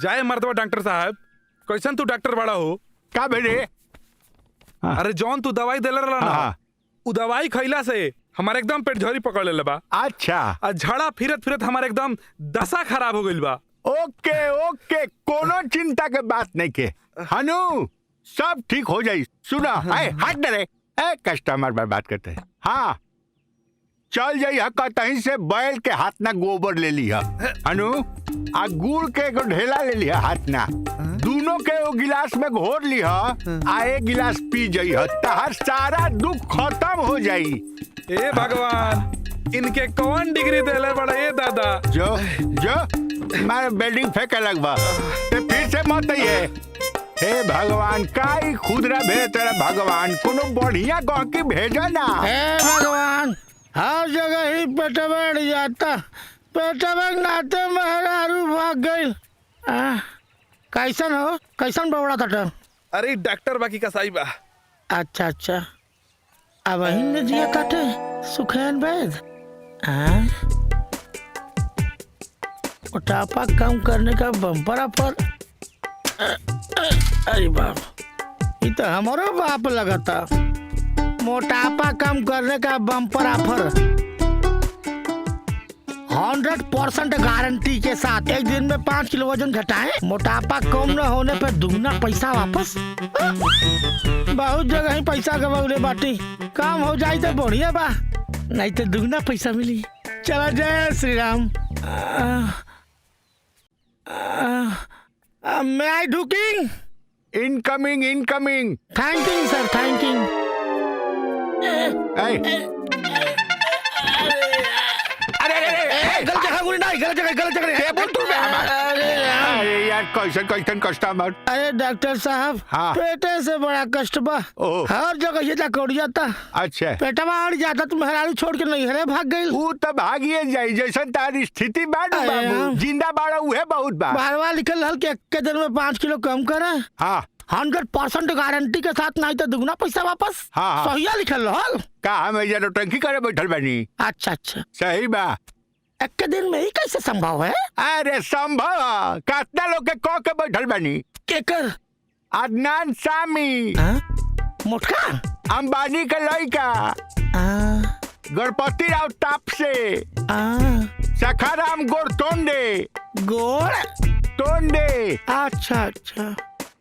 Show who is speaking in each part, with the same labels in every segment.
Speaker 1: जाए मर्दवा डॉक्टर साहब, कैसन तू डॉक्टर बड़ा हो?
Speaker 2: का बेटे?
Speaker 1: अरे जौन तू दवाई देले रहला ना, उ दवाई खइला से हमारे एकदम पेट झड़ी पकड़ लेले बा।
Speaker 2: अच्छा।
Speaker 1: आ झड़ा फिरत फिरत हमारे एकदम दशा खराब हो गइल बा।
Speaker 2: ओके ओके, कोनो चिंता के बात नहीं के हनु, सब ठीक हो जाई। सुना, हट डरे, कस्टमर पर बात करते हैं। हाँ, चल जाई कहीं से बैल के हाथ ना गोबर ले लिया हनु, आ गुड़ के एगो ढेला ले लिया हाथ ना, दोनों के वो गिलास में घोर लिया, आ एक गिलास पी जाई, तहर सारा दुख खत्म हो जाई।
Speaker 1: ए भगवान, इनके कौन डिग्री देले बड़ा ये दादा?
Speaker 2: जो जो मारे बिल्डिंग फेंके लगवा, ते फिर से मत ये। हे भगवान, काई खुदरा भेज तेरा भगवान, कोनो बढ़िया गहकी भेजो ना।
Speaker 3: हे भगवान, हर जगह ही पेट बढ़ जाता, पेट में नाते मेहरारू भाग गई। कैसन हो, कैसन बवड़ा था?
Speaker 1: अरे डॉक्टर बाकी का सही बा।
Speaker 3: अच्छा अच्छा, अब ने जिया काटे सुखैन वैद। मोटापा कम करने का बम्पर ऑफर। अरे बाप, ये तो हमारा बाप लगा था। मोटापा कम करने का बम्पर ऑफर 100% गारंटी के साथ। एक दिन में 5 किलो वजन घटाएं, मोटापा कम न होने पर दुगना पैसा वापस। बहुत जगह ही पैसा गवाउले बाटी, काम हो जाए तो बढ़िया बा, नहीं तो दुगना पैसा मिली। चला जय श्री राम। मैं आई ढुकिंग।
Speaker 2: Incoming incoming.
Speaker 3: Thank you sir, thank you. गलत जगह बोल तू।
Speaker 2: अरे यार, कैसन कैसन कस्टमर।
Speaker 3: अरे डॉक्टर साहब,
Speaker 2: हाँ।
Speaker 3: पेटे से बड़ा कष्ट बा, हर जगह ये कौड़ जाता।
Speaker 2: अच्छा,
Speaker 3: पेटवा अड़ जाता तो मेहरारू छोड़ के नहीं हरे भाग गई।
Speaker 2: वो तो भागिए जाई, जैसन तारी स्थिति बाड़ू बाबू, जिंदा बाड़ा उहे बहुत बा।
Speaker 3: बाहरवा लिखल हल के एक दिन में 5 किलो कम करे।
Speaker 2: हाँ,
Speaker 3: 100% गारंटी के साथ, नहीं तो दुगना पैसा वापस।
Speaker 2: हाँ।
Speaker 3: सही लिखल हल
Speaker 2: का हम एजा टंकी करे बैठल बानी।
Speaker 3: अच्छा अच्छा,
Speaker 2: सही बा।
Speaker 3: एक दिन में ही कैसे संभव है?
Speaker 2: अरे संभव, कितना लोग के कह के बैठल बानी।
Speaker 3: केकर?
Speaker 2: अदनान सामी,
Speaker 3: मोटका
Speaker 2: अंबानी के लड़का, गणपति राव ताप से, सखाराम गोड़ तोंडे।
Speaker 3: गोड़
Speaker 2: तोंडे।
Speaker 3: अच्छा अच्छा,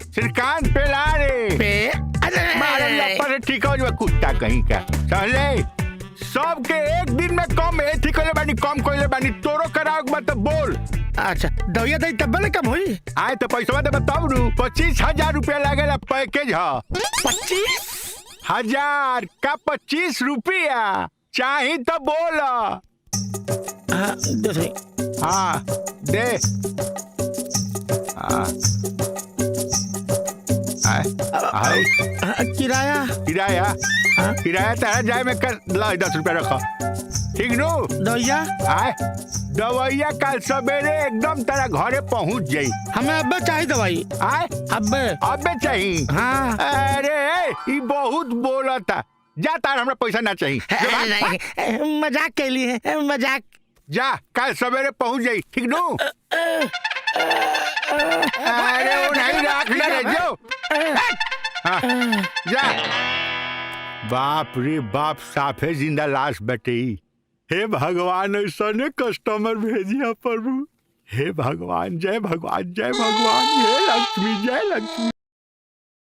Speaker 2: श्रीकांत पेलारे पे ठीक हो, कुत्ता कहीं का सहले। सबके एक दिन में कम ठीक होले बानी, कम कोइले बानी। तोरो कराओ मत बोल।
Speaker 3: अच्छा, दवाई दई तब ले कम हुई।
Speaker 2: आए तो पैसा दे बताऊ रू। 25,000 रुपया लागेला पैकेज है। 25,000 का 25 रुपया चाही तो बोल। हाँ दे।
Speaker 3: किराया
Speaker 2: किराया किराया तेरा जाए में कर 10 रुपया रखा, ठीक नो?
Speaker 3: दवाइया
Speaker 2: दवाइया कल सवेरे एकदम तेरा घरे पहुंच जाई।
Speaker 3: हमें अब्बे चाहिए दवाई।
Speaker 2: अब्बे चाहिए।
Speaker 3: हाँ।
Speaker 2: अरे ये बहुत बोला था, जा तार हमरा पैसा ना चाहिए।
Speaker 3: मजाक के लिए, मजाक।
Speaker 2: जा, कल सवेरे पहुंच जाई, ठीक नो? अरे वो नहीं रखना रे जो। हाँ, जा। बाप रे बाप, साफे जिंदा लाश बटे। हे भगवान, ऐसा ने कस्टमर भेजिया प्रभु। हे भगवान, जय भगवान, जय भगवान, जय लक्ष्मी, जय लक्ष्मी।